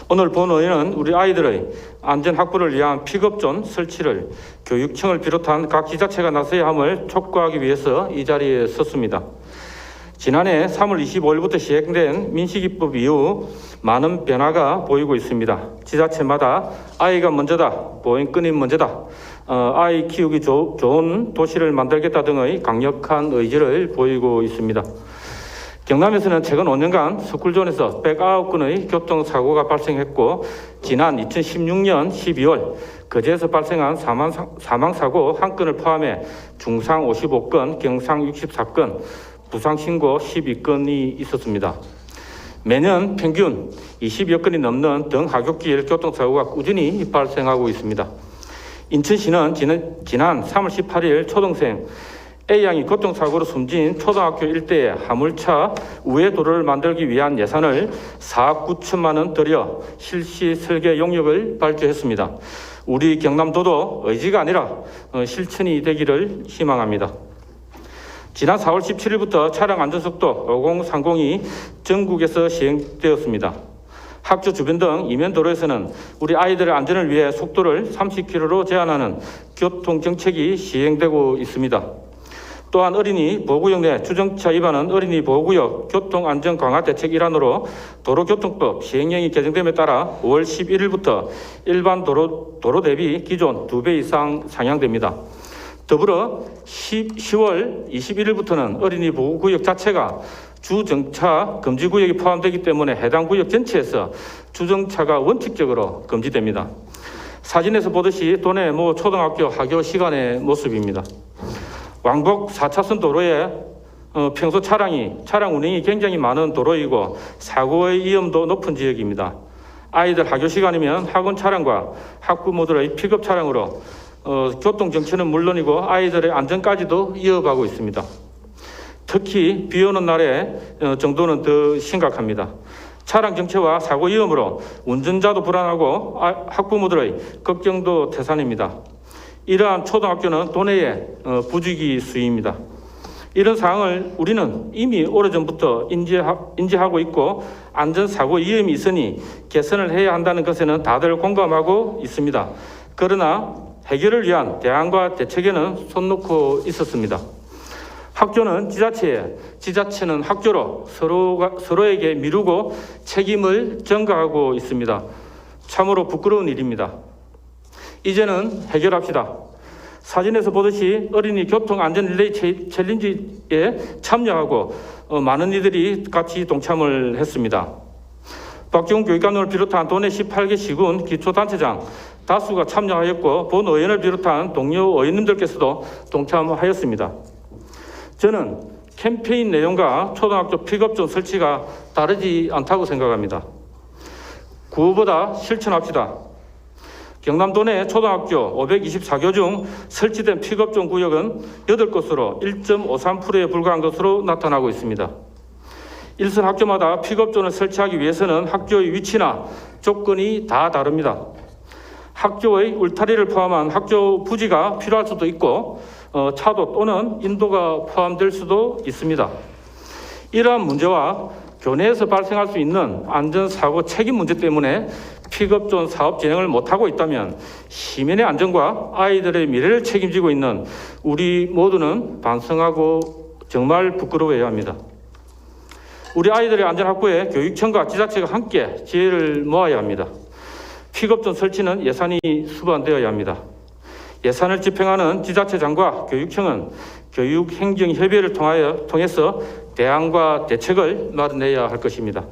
오늘 본의회는 우리 아이들의 안전 확보를 위한 픽업존 설치를 교육청을 비롯한 각 지자체가 나서야 함을 촉구하기 위해서 이 자리에 섰습니다. 지난해 3월 25일부터 시행된 민식이법 이후 많은 변화가 보이고 있습니다. 지자체마다 아이가 먼저다, 보행권이 먼저다, 아이 키우기 좋은 도시를 만들겠다 등의 강력한 의지를 보이고 있습니다. 경남에서는 최근 5년간 스쿨존에서 109건의 교통사고가 발생했고 지난 2016년 12월 거제에서 발생한 사망사고 1건을 포함해 중상 55건, 경상 64건, 부상신고 12건이 있었습니다. 매년 평균 20여 건이 넘는 등하굣길 교통사고가 꾸준히 발생하고 있습니다. 인천시는 지난 3월 18일 초등생 A양이 교통사고로 숨진 초등학교 일대에 화물차 우회 도로를 만들기 위한 예산을 4억 9천만 원 들여 실시 설계 용역을 발주했습니다. 우리 경남도도 의지가 아니라 실천이 되기를 희망합니다. 지난 4월 17일부터 차량 안전속도 5030이 전국에서 시행되었습니다. 학교 주변 등 이면도로에서는 우리 아이들의 안전을 위해 속도를 30km로 제한하는 교통정책이 시행되고 있습니다. 또한 어린이 보호구역 내 주정차 위반은 어린이 보호구역 교통안전 강화 대책 일환으로 도로교통법 시행령이 개정됨에 따라 5월 11일부터 일반 도로 대비 기존 2배 이상 상향됩니다. 더불어 10월 21일부터는 어린이 보호구역 자체가 주정차 금지구역이 포함되기 때문에 해당 구역 전체에서 주정차가 원칙적으로 금지됩니다. 사진에서 보듯이 도내 모 초등학교 하교 시간의 모습입니다. 왕복 4차선 도로에 평소 차량 운행이 굉장히 많은 도로이고 사고의 위험도 높은 지역입니다. 아이들 하교 시간이면 학원 차량과 학부모들의 픽업 차량으로 교통 정체는 물론이고 아이들의 안전까지도 이어가고 있습니다. 특히 비 오는 날의 정도는 더 심각합니다. 차량 정체와 사고 위험으로 운전자도 불안하고 학부모들의 걱정도 태산입니다. 이러한 초등학교는 도내의 부주기 수입니다. 이런 상황을 우리는 이미 오래전부터 인지하고 있고 안전사고 위험이 있으니 개선을 해야 한다는 것에는 다들 공감하고 있습니다. 그러나 해결을 위한 대안과 대책에는 손 놓고 있었습니다. 학교는 지자체에, 지자체는 학교로 서로에게 미루고 책임을 전가하고 있습니다. 참으로 부끄러운 일입니다. 이제는 해결합시다. 사진에서 보듯이 어린이 교통안전 릴레이 챌린지에 참여하고 많은 이들이 같이 동참을 했습니다. 박지훈 교육감을 비롯한 도내 18개 시군 기초단체장 다수가 참여하였고 본의원을 비롯한 동료 의원님들께서도 동참하였습니다. 저는 캠페인 내용과 초등학교 픽업존 설치가 다르지 않다고 생각합니다. 구호보다 실천합시다. 경남도 내 초등학교 524교 중 설치된 픽업존 구역은 8곳으로 1.53%에 불과한 것으로 나타나고 있습니다. 일선 학교마다 픽업존을 설치하기 위해서는 학교의 위치나 조건이 다 다릅니다. 학교의 울타리를 포함한 학교 부지가 필요할 수도 있고 차도 또는 인도가 포함될 수도 있습니다. 이러한 문제와 교내에서 발생할 수 있는 안전사고 책임 문제 때문에 픽업존 사업 진행을 못하고 있다면 시민의 안전과 아이들의 미래를 책임지고 있는 우리 모두는 반성하고 정말 부끄러워해야 합니다. 우리 아이들의 안전 확보에 교육청과 지자체가 함께 지혜를 모아야 합니다. 픽업존 설치는 예산이 수반되어야 합니다. 예산을 집행하는 지자체장과 교육청은 교육행정협의회를 통해서 대안과 대책을 마련해야 할 것입니다.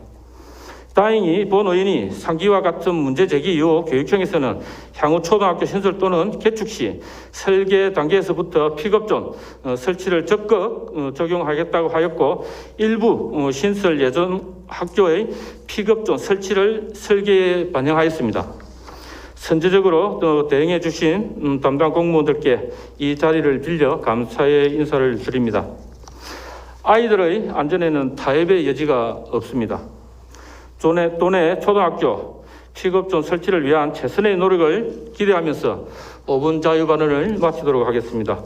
다행히 본 의원이 상기와 같은 문제 제기 이후 교육청에서는 향후 초등학교 신설 또는 개축 시 설계 단계에서부터 픽업존 설치를 적극 적용하겠다고 하였고 일부 신설 예정 학교의 픽업존 설치를 설계에 반영하였습니다. 선제적으로 대응해 주신 담당 공무원들께 이 자리를 빌려 감사의 인사를 드립니다. 아이들의 안전에는 타협의 여지가 없습니다. 도내 초등학교 픽업존 설치를 위한 최선의 노력을 기대하면서 5분 자유발언을 마치도록 하겠습니다.